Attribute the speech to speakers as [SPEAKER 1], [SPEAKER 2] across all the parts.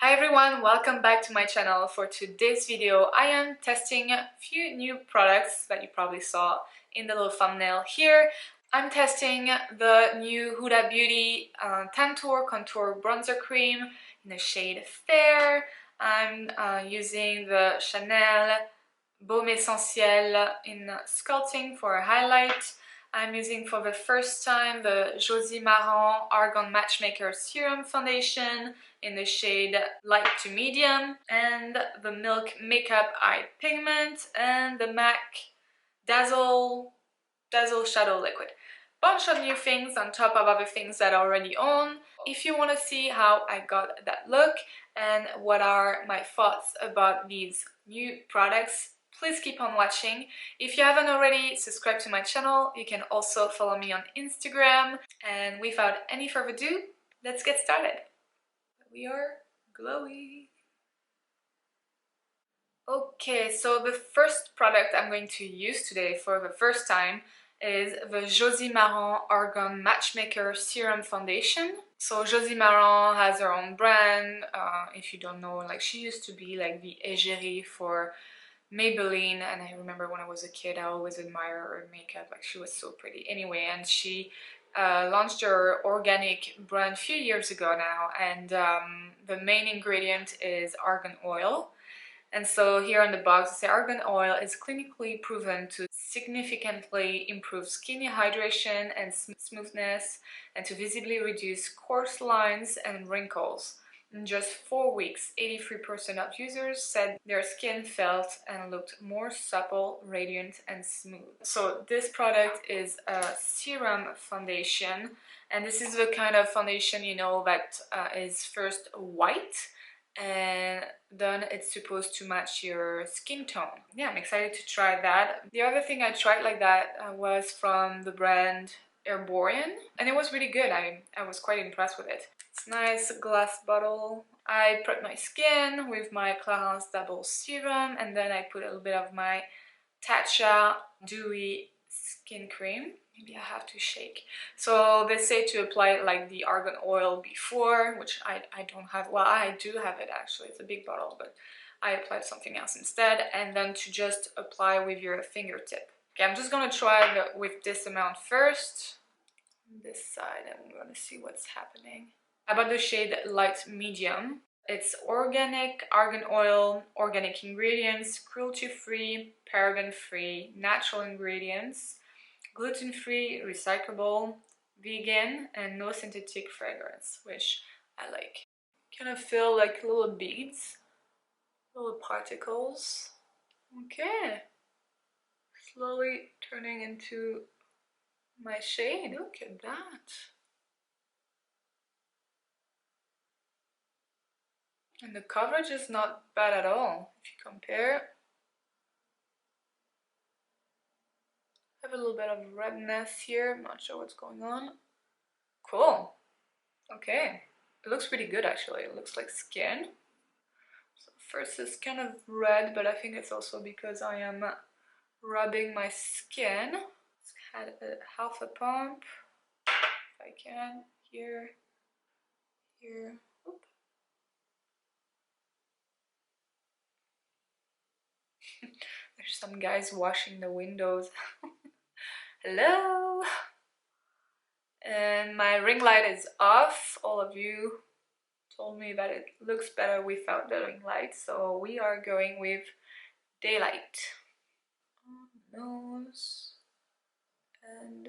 [SPEAKER 1] Hi everyone, welcome back to my channel. For today's video, I am testing a few new products that you probably saw in the little thumbnail here. I'm testing the new Huda Beauty Tantour Contour Bronzer Cream in the shade Fair. I'm using the Chanel Baume Essentiel in Sculpting for a highlight. I'm using for the first time the Josie Maran Argan Matchmaker Serum Foundation in the shade Light to Medium, and the MilkMakeup Eye Pigment and the M.A.C Dazzleshadow Liquid. Bunch of new things on top of other things that I already own. If you want to see how I got that look and what are my thoughts about these new products, please keep on watching. If you haven't already subscribed to my channel, you can also follow me on Instagram. And without any further ado, let's get started. We are glowy. Okay, so the first product I'm going to use today for the first time is the Josie Maran Argan Matchmaker Serum Foundation. So Josie Maran has her own brand. If you don't know, like she used to be like the égérie for Maybelline, and I remember when I was a kid I always admired her makeup, like she was so pretty. Anyway, and she launched her organic brand a few years ago now, and the main ingredient is argan oil. And so here on the box it says argan oil is clinically proven to significantly improve skin hydration and smoothness, and to visibly reduce coarse lines and wrinkles. In just 4 weeks, 83% of users said their skin felt and looked more supple, radiant, and smooth. So this product is a serum foundation, and this is the kind of foundation, you know, that is first white and then it's supposed to match your skin tone. Yeah, I'm excited to try that. The other thing I tried like that was from the brand Herborian, and it was really good. I was quite impressed with it. It's nice glass bottle. I prep my skin with my Clarins Double Serum, and then I put a little bit of my Tatcha Dewy Skin Cream. Maybe I have to shake. So they say to apply like the argan oil before, which I don't have. Well, I do have it actually. It's a big bottle, but I applied something else instead. And then to just apply with your fingertip. Okay, I'm just gonna try with this amount first. This side, and we're gonna see what's happening. I bought the shade Light Medium. It's organic argan oil, organic ingredients, cruelty-free, paraben-free, natural ingredients, gluten-free, recyclable, vegan, and no synthetic fragrance, which I like. Kind of feel like little beads, little particles. Okay, slowly turning into my shade. Look at that. And the coverage is not bad at all if you compare. I have a little bit of redness here. I'm not sure what's going on. Cool. Okay. It looks pretty good actually. It looks like skin. So first it's kind of red, but I think it's also because I am rubbing my skin. Let's add half a pump if I can. Here. Here. Oop. There's some guys washing the windows. Hello! And my ring light is off. All of you told me that it looks better without the ring light, so we are going with daylight. Nose. And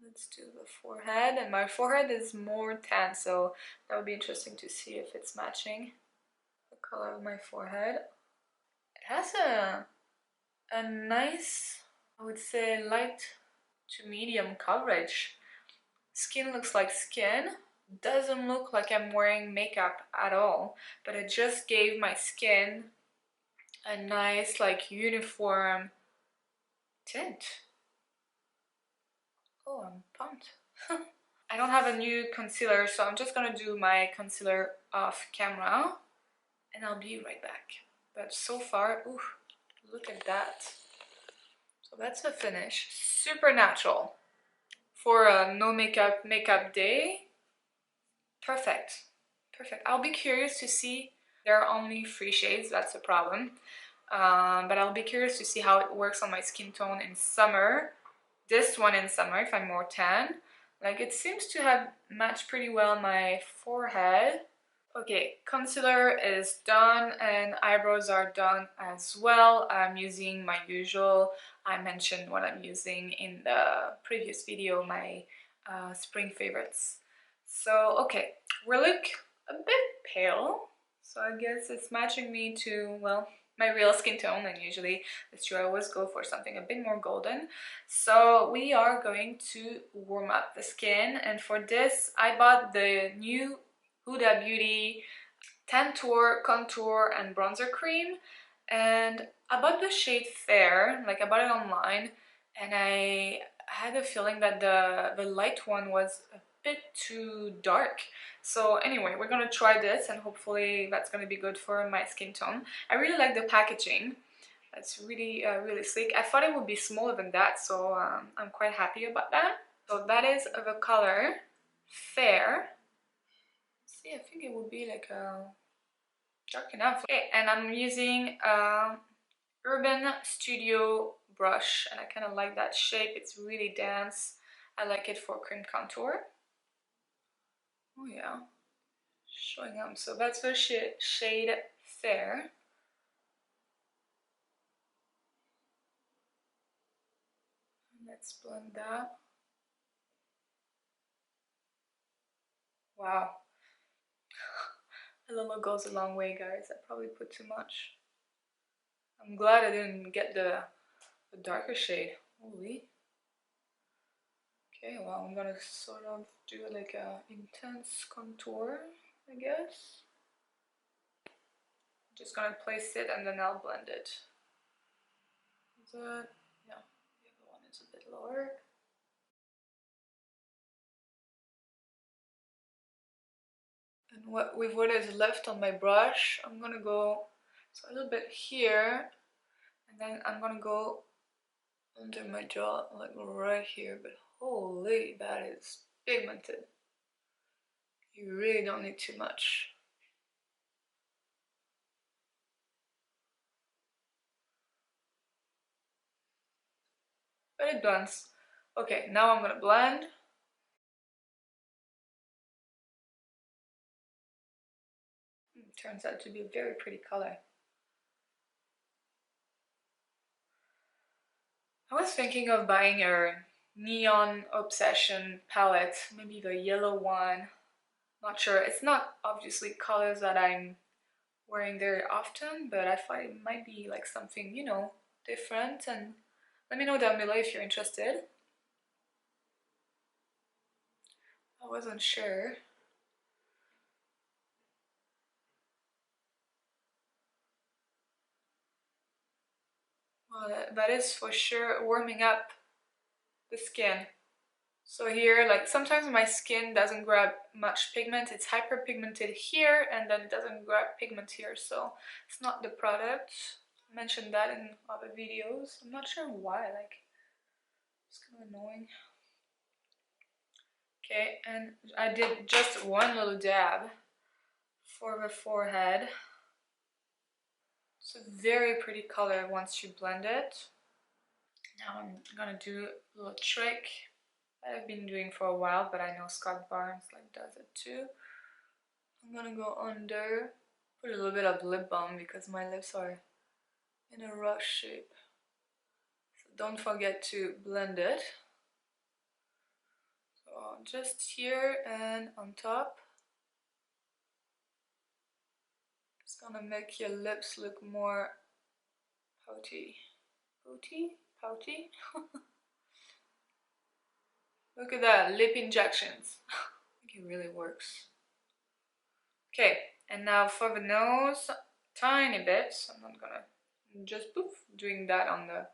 [SPEAKER 1] let's do the forehead. And my forehead is more tan, so that would be interesting to see if it's matching the color of my forehead. It has a nice, I would say, light to medium coverage. Skin looks like skin. Doesn't look like I'm wearing makeup at all, but it just gave my skin a nice, like, uniform tint. Oh, I'm pumped. I don't have a new concealer, so I'm just gonna do my concealer off camera and I'll be right back. But so far, ooh, look at that. So that's the finish. Super natural. For a no makeup day, perfect. Perfect. I'll be curious to see. There are only 3 shades, that's a problem. But I'll be curious to see how it works on my skin tone in summer. This one in summer, if I'm more tan. Like, it seems to have matched pretty well my forehead. Okay, concealer is done and eyebrows are done as well. I'm using my usual, I mentioned what I'm using in the previous video, my spring favorites. So, okay, we look a bit pale, so I guess it's matching me to, well, my real skin tone, and usually it's true I always go for something a bit more golden. So we are going to warm up the skin, and for this I bought the new Huda Beauty Tantour Contour and Bronzer Cream, and I bought the shade Fair, like I bought it online, and I had a feeling that the light one was a bit too dark. So anyway, we're gonna try this and hopefully that's gonna be good for my skin tone. I really like the packaging. It's really really sleek. I thought it would be smaller than that, so I'm quite happy about that. So that is the color Fair. See, I think it would be like dark enough. Okay, and I'm using Urban Studio brush, and I kind of like that shape. It's really dense. I like it for cream contour. Oh yeah, showing up. So that's the shade Fair. Let's blend that. Wow. A little goes a long way, guys. I probably put too much. I'm glad I didn't get the darker shade. Holy. Okay, well, I'm gonna sort of do like a intense contour, I guess. Just gonna place it and then I'll blend it. Is that, yeah, the other one is a bit lower. And with what is left on my brush, I'm gonna go so a little bit here, and then I'm gonna go under my jaw, like right here. But holy, that is pigmented. You really don't need too much. But it blends. Okay, now I'm gonna blend. Turns out to be a very pretty color. I was thinking of buying a Neon Obsession palette, maybe the yellow one. Not sure. It's not obviously colors that I'm wearing very often, but I thought it might be like something, you know, different. And let me know down below if you're interested. I wasn't sure. Well, that is for sure warming up the skin. So here, like sometimes my skin doesn't grab much pigment, it's hyperpigmented here and then it doesn't grab pigment here, so it's not the product. I mentioned that in other videos. I'm not sure why, like it's kind of annoying. Okay, and I did just one little dab for the forehead. It's a very pretty color once you blend it. Now I'm gonna do a little trick that I've been doing for a while, but I know Scott Barnes like does it too. I'm gonna go under, put a little bit of lip balm because my lips are in a rush shape. So don't forget to blend it. So just here and on top. It's gonna make your lips look more pouty. Pouty? Pouty? Look at that, lip injections. I think it really works. Okay, and now for the nose, tiny bit. So I'm not gonna just poof, doing that on the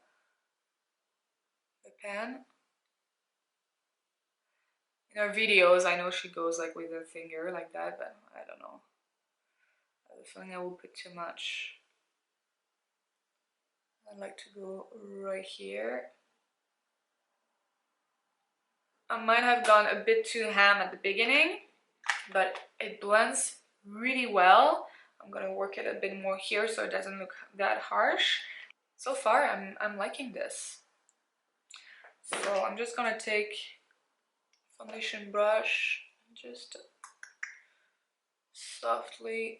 [SPEAKER 1] pan. In her videos, I know she goes like with her finger like that, but I don't know. I have a feeling I will put too much. I like to go right here. I might have gone a bit too ham at the beginning, but it blends really well. I'm gonna work it a bit more here so it doesn't look that harsh. So far, I'm liking this. So I'm just gonna take foundation brush and just softly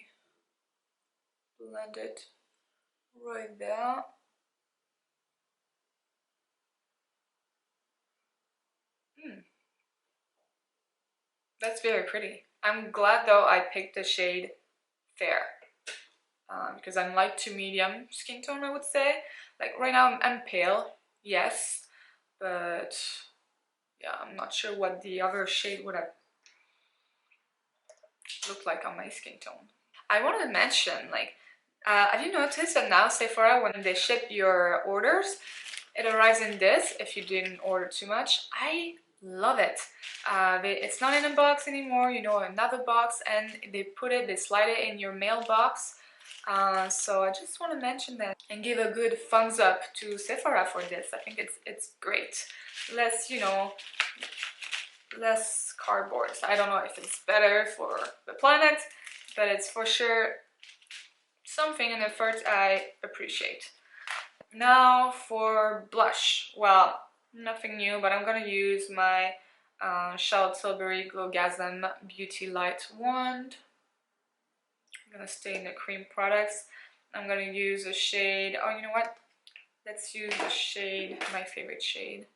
[SPEAKER 1] blend it right there. That's very pretty. I'm glad though I picked the shade Fair because I'm light to medium skin tone, I would say. Like right now I'm pale, yes, but yeah, I'm not sure what the other shade would have looked like on my skin tone. I wanted to mention, like, have you noticed that now Sephora, when they ship your orders, it arrives in this if you didn't order too much? I love it. It's not in a box anymore, you know, another box, and they slide it in your mailbox. So I just want to mention that and give a good thumbs up to Sephora for this. I think it's great. Less, you know, less cardboard. I don't know if it's better for the planet, but it's for sure something an effort I appreciate. Now for blush. Well, nothing new, but I'm gonna use my Charlotte Tilbury Glowgasm Beauty Light Wand. I'm gonna stay in the cream products. I'm gonna use a shade, oh you know what? Let's use the shade, my favorite shade,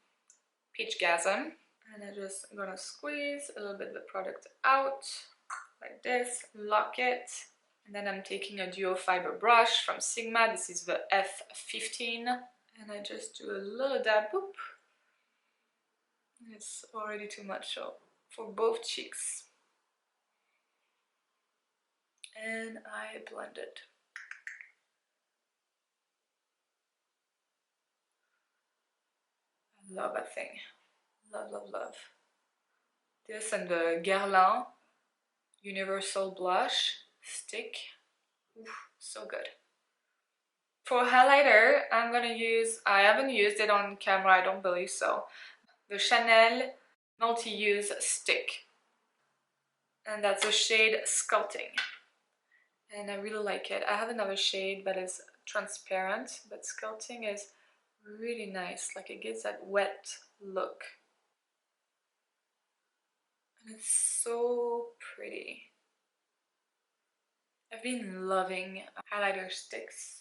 [SPEAKER 1] Peach Gasm. And I'm just gonna squeeze a little bit of the product out, like this, lock it. And then I'm taking a duo fiber brush from Sigma. This is the F15. And I just do a little dab, boop. It's already too much, so for both cheeks. And I blend it. I love that thing. Love, love, love. This and the Guerlain Universal Blush Stick. Oof, so good. For highlighter, I'm gonna use, I haven't used it on camera, I don't believe so, the Chanel Multi-Use Stick. And that's the shade Sculpting. And I really like it. I have another shade that is transparent, but Sculpting is really nice. Like it gives that wet look. And it's so pretty. I've been loving highlighter sticks.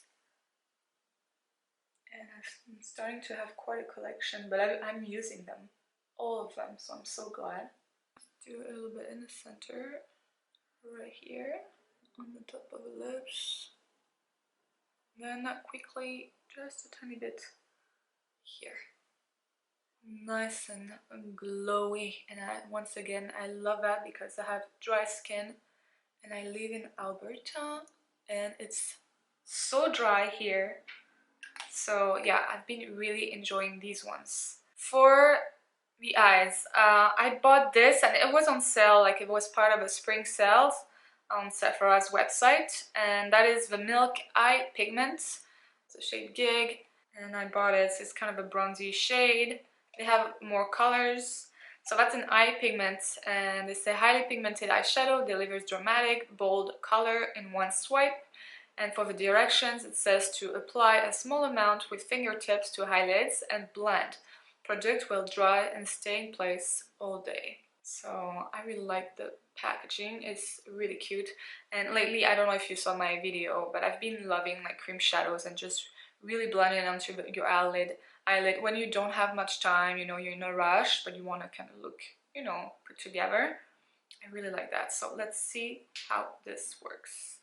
[SPEAKER 1] And I'm starting to have quite a collection, but I'm using them. All of them, so I'm so glad. Do a little bit in the center, right here, on the top of the lips. Then quickly, just a tiny bit here. Nice and glowy, and once again I love that because I have dry skin and I live in Alberta and it's so dry here. So yeah, I've been really enjoying these ones. For the eyes, I bought this and it was on sale, like it was part of a spring sales on Sephora's website, and that is the Milk Eye Pigment. It's a shade Gig, and I bought it. It's kind of a bronzy shade. They have more colors. So that's an eye pigment, and they say highly pigmented eyeshadow delivers dramatic, bold color in one swipe. And for the directions, it says to apply a small amount with fingertips to eyelids and blend. Product will dry and stay in place all day. So I really like the packaging. It's really cute. And lately, I don't know if you saw my video, but I've been loving like cream shadows and just really blending onto your eyelid when you don't have much time, you know, you're in a rush, but you want to kind of look, you know, put together. I really like that. So let's see how this works.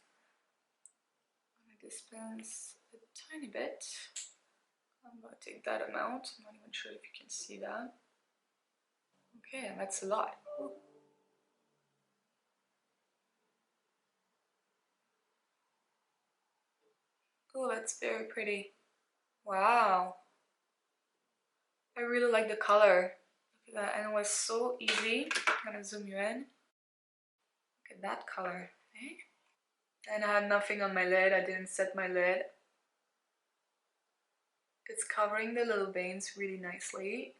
[SPEAKER 1] I'm going to dispense a tiny bit. I'm going to take that amount. I'm not even sure if you can see that. Okay, that's a lot. Ooh. Oh, that's very pretty. Wow. I really like the color. Look at that, and it was so easy. I'm gonna zoom you in. Look at that color, eh? And I had nothing on my lid. I didn't set my lid. It's covering the little veins really nicely.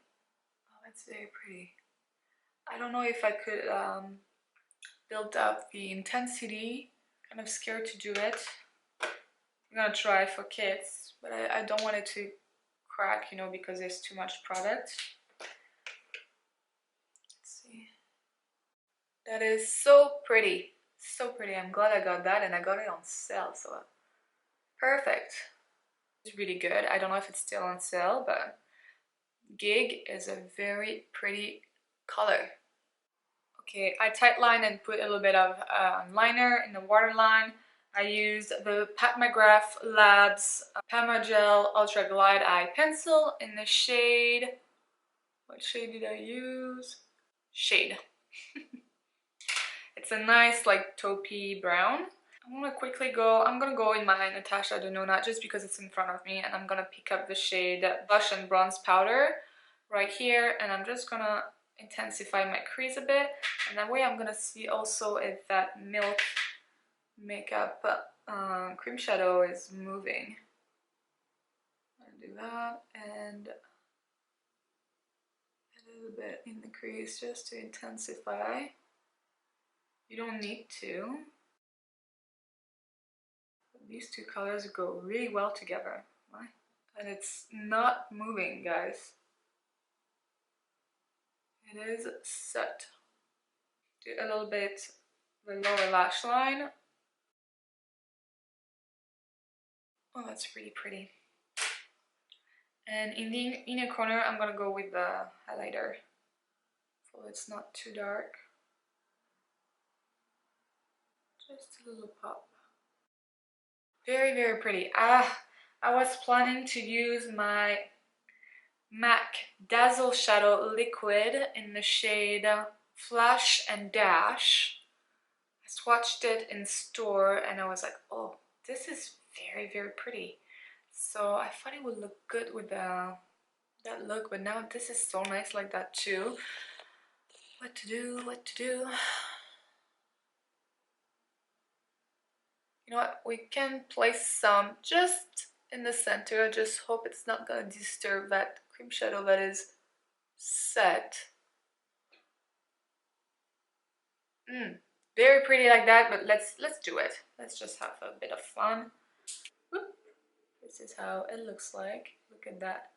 [SPEAKER 1] Oh, that's very pretty. I don't know if I could build up the intensity. Kind of scared to do it. I'm gonna try for kids, but I don't want it to crack, you know, because there's too much product. Let's see. That is so pretty. So pretty. I'm glad I got that, and I got it on sale, so perfect. It's really good. I don't know if it's still on sale, but Gig is a very pretty color. Okay, I tightline and put a little bit of liner in the waterline. I used the Pat McGrath Labs Permagel Ultra Glide Eye Pencil in the shade... What shade did I use? Shade. It's a nice like taupey brown. I'm gonna go in my Natasha Denona just because it's in front of me, and I'm gonna pick up the shade Blush and Bronze Powder right here, and I'm just gonna intensify my crease a bit, and that way I'm gonna see also if that Milk Makeup cream shadow is moving. I'm gonna do that, and a little bit in the crease just to intensify. You don't need to. These two colors go really well together, right? And it's not moving, guys. It is set. Do a little bit the lower lash line. Oh, that's really pretty. And in the inner corner, I'm gonna go with the highlighter, so it's not too dark. Just a little pop. Very, very pretty. I was planning to use my M.A.C Dazzleshadow Liquid in the shade Flash and Dash. I swatched it in store and I was like, oh, this is very, very pretty. So I thought it would look good with that look, but now this is so nice like that too. What to do, what to do? You know what, we can place some just in the center. I just hope it's not gonna disturb that cream shadow that is set. Very pretty like that, but let's do it. Let's just have a bit of fun. Whoop. This is how it looks like. Look at that.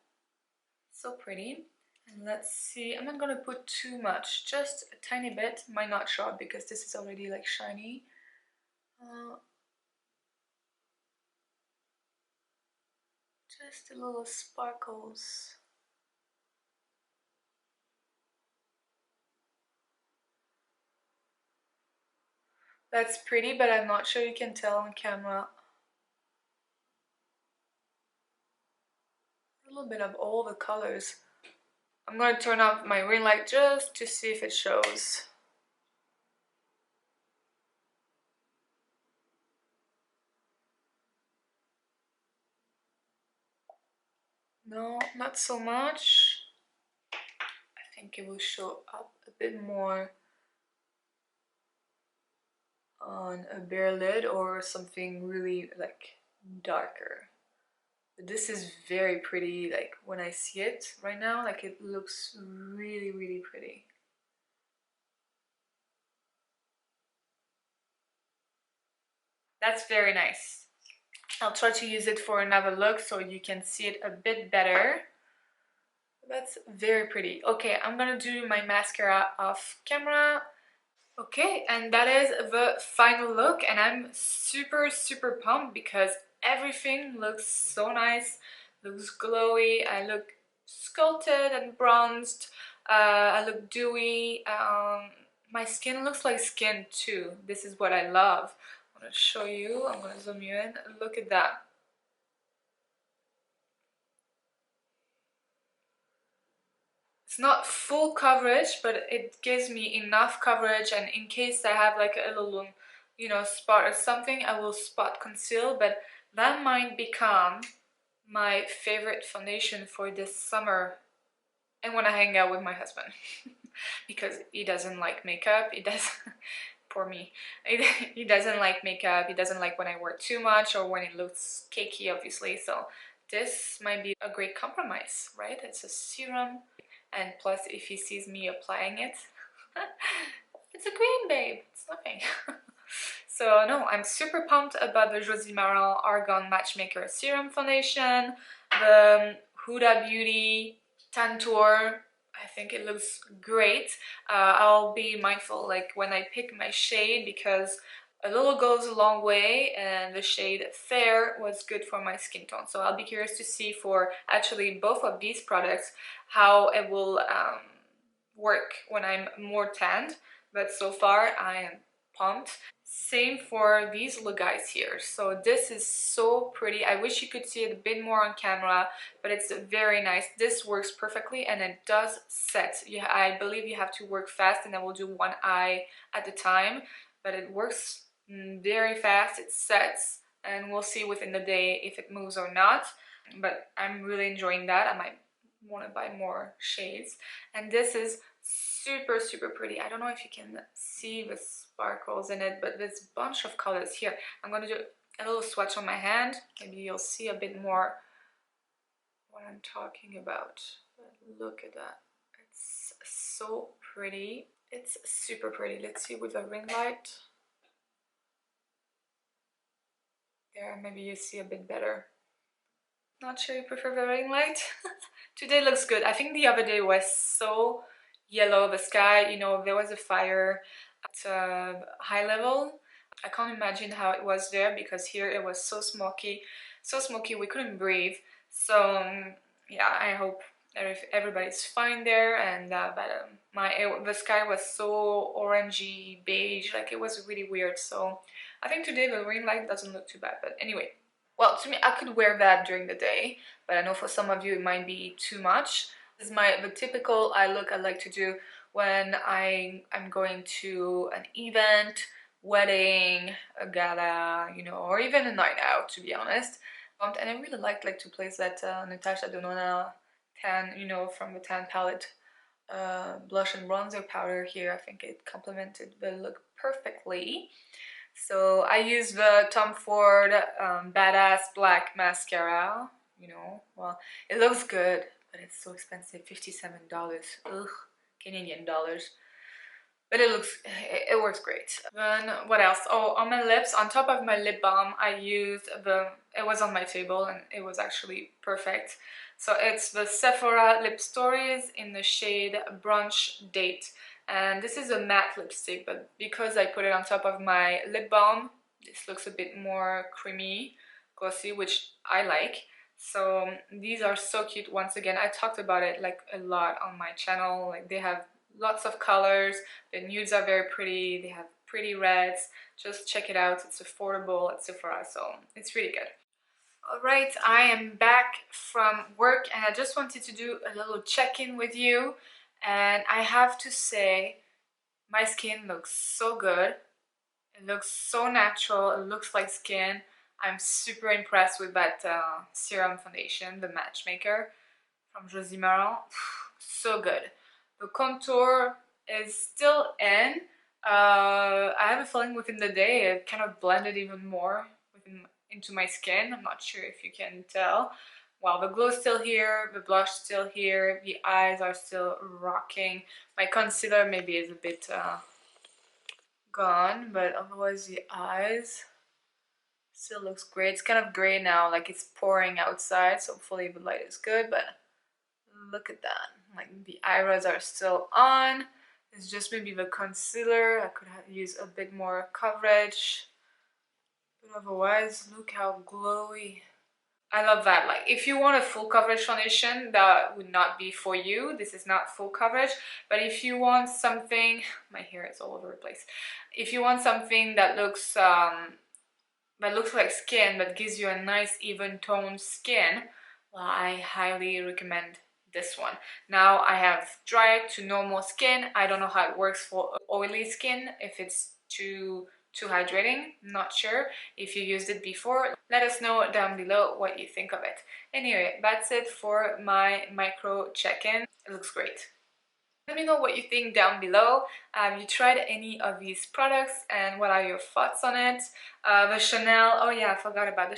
[SPEAKER 1] So pretty. And let's see, I'm not gonna put too much, just a tiny bit. Might not show up because this is already like shiny. Just a little sparkles. That's pretty, but I'm not sure you can tell on camera. A little bit of all the colors. I'm going to turn off my ring light just to see if it shows. No, not so much. I think it will show up a bit more on a bare lid or something really like darker. But this is very pretty, like when I see it right now, like it looks really, really pretty. That's very nice. I'll try to use it for another look so you can see it a bit better. That's very pretty. Okay, I'm gonna do my mascara off camera. Okay, and that is the final look, and I'm super, super pumped because everything looks so nice, looks glowy. I look sculpted and bronzed. I look dewy. My skin looks like skin too. This is what I love. I'm gonna show you. I'm gonna zoom you in. Look at that. It's not full coverage, but it gives me enough coverage, and in case I have like a little, you know, spot or something, I will spot conceal, but that might become my favorite foundation for this summer and when I hang out with my husband because he doesn't like makeup. He does poor me. He doesn't like makeup. He doesn't like when I wear too much or when it looks cakey, obviously. So this might be a great compromise, right? It's a serum, and plus if he sees me applying it, it's a cream, babe. It's it's nothing. So no, I'm super pumped about the Josie Maran Argan Matchmaker Serum Foundation, the Huda Beauty TANTOUR. I think it looks great. I'll be mindful like when I pick my shade, because a little goes a long way, and the shade Fair was good for my skin tone. So I'll be curious to see for actually both of these products how it will work when I'm more tanned. But so far I am pumped. Same for these little guys here. So this is so pretty. I wish you could see it a bit more on camera, but it's very nice. This works perfectly, and it does set. Yeah, I believe you have to work fast, and I will do one eye at a time, but it works very fast. It sets, and we'll see within the day if it moves or not. But I'm really enjoying that. I might want to buy more shades. And this is super pretty. I don't know if you can see the sparkles in it, but this bunch of colors here. I'm going to do a little swatch on my hand. Maybe you'll see a bit more what I'm talking about. But look at that. It's so pretty. It's super pretty. Let's see with the ring light. There, maybe you see a bit better. Not sure you prefer the ring light. Today looks good. I think the other day was so yellow, the sky, you know, there was a fire at high level. I can't imagine how it was there, because here it was so smoky we couldn't breathe. So yeah, I hope everybody's fine there. And the sky was so orangey beige, like it was really weird. So I think today the ring light doesn't look too bad. But anyway, well, to me, I could wear that during the day, but I know for some of you it might be too much. This is the typical eye look I like to do when I'm going to an event, wedding, a gala, you know, or even a night out, to be honest. And I really like to place that Natasha Denona tan, you know, from the Tan Palette blush and bronzer powder here. I think it complemented the look perfectly. So I use the Tom Ford Badass Black Mascara, you know, well, it looks good, but it's so expensive, $57, ugh, Canadian dollars. But it works great. Then what else? Oh, on my lips, on top of my lip balm, I used it was on my table and it was actually perfect. So it's the Sephora Lip Stories in the shade Brunch Date. And this is a matte lipstick, but because I put it on top of my lip balm, this looks a bit more creamy, glossy, which I like. So these are so cute. Once again, I talked about it like a lot on my channel. Like they have lots of colors, the nudes are very pretty, they have pretty reds. Just check it out, it's affordable at Sephora, so it's really good. Alright, I am back from work and I just wanted to do a little check-in with you. And I have to say, my skin looks so good. It looks so natural, it looks like skin. I'm super impressed with that serum foundation, the Matchmaker from Josie Maran. So good. The contour is still in. I have a feeling within the day it kind of blended even more into my skin. I'm not sure if you can tell. Well, the glow's still here, the blush still here, the eyes are still rocking. My concealer maybe is a bit gone, but otherwise the eyes still looks great. It's kind of gray now, like it's pouring outside, so hopefully the light is good, but look at that. Like the eyebrows are still on. It's just maybe the concealer. I could use a bit more coverage. But otherwise, look how glowy. I love that. Like if you want a full coverage foundation, that would not be for you. This is not full coverage. But if you want something, my hair is all over the place. If you want something that looks like skin, but gives you a nice even toned skin, well, I highly recommend this one. Now I have dry to normal skin. I don't know how it works for oily skin, if it's too hydrating. Not sure. If you used it before, let us know down below what you think of it. Anyway, that's it for my micro check-in. It looks great. Let me know what you think down below. Have you tried any of these products and what are your thoughts on it? The Chanel, oh yeah, I forgot about the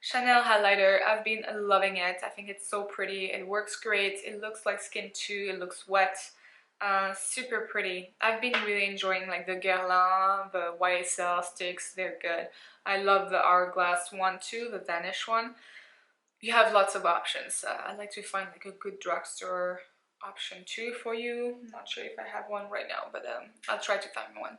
[SPEAKER 1] Chanel highlighter. I've been loving it. I think it's so pretty. It works great. It looks like skin too. It looks wet. Super pretty. I've been really enjoying like the Guerlain, the YSL sticks, they're good. I love the Hourglass one too, the Danish one. You have lots of options. I like to find like a good drugstore option too for you. I'm not sure if I have one right now, but I'll try to find one.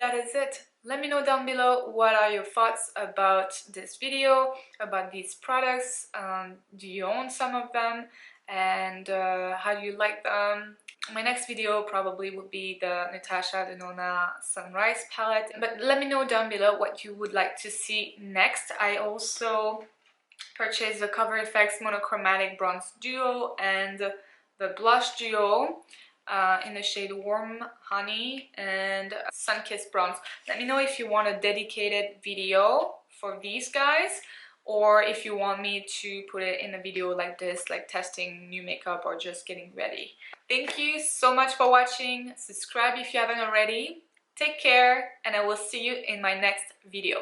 [SPEAKER 1] That is it. Let me know down below what are your thoughts about this video, about these products. Do you own some of them? And how do you like them? My next video probably would be the Natasha Denona Sunrise palette, but let me know down below what you would like to see next. I also purchased the Cover FX Monochromatic Bronze Duo and the Blush Duo in the shade Warm Honey and Sunkissed Bronze. Let me know if you want a dedicated video for these guys, or if you want me to put it in a video like this, like testing new makeup or just getting ready. Thank you so much for watching. Subscribe if you haven't already. Take care, and I will see you in my next video.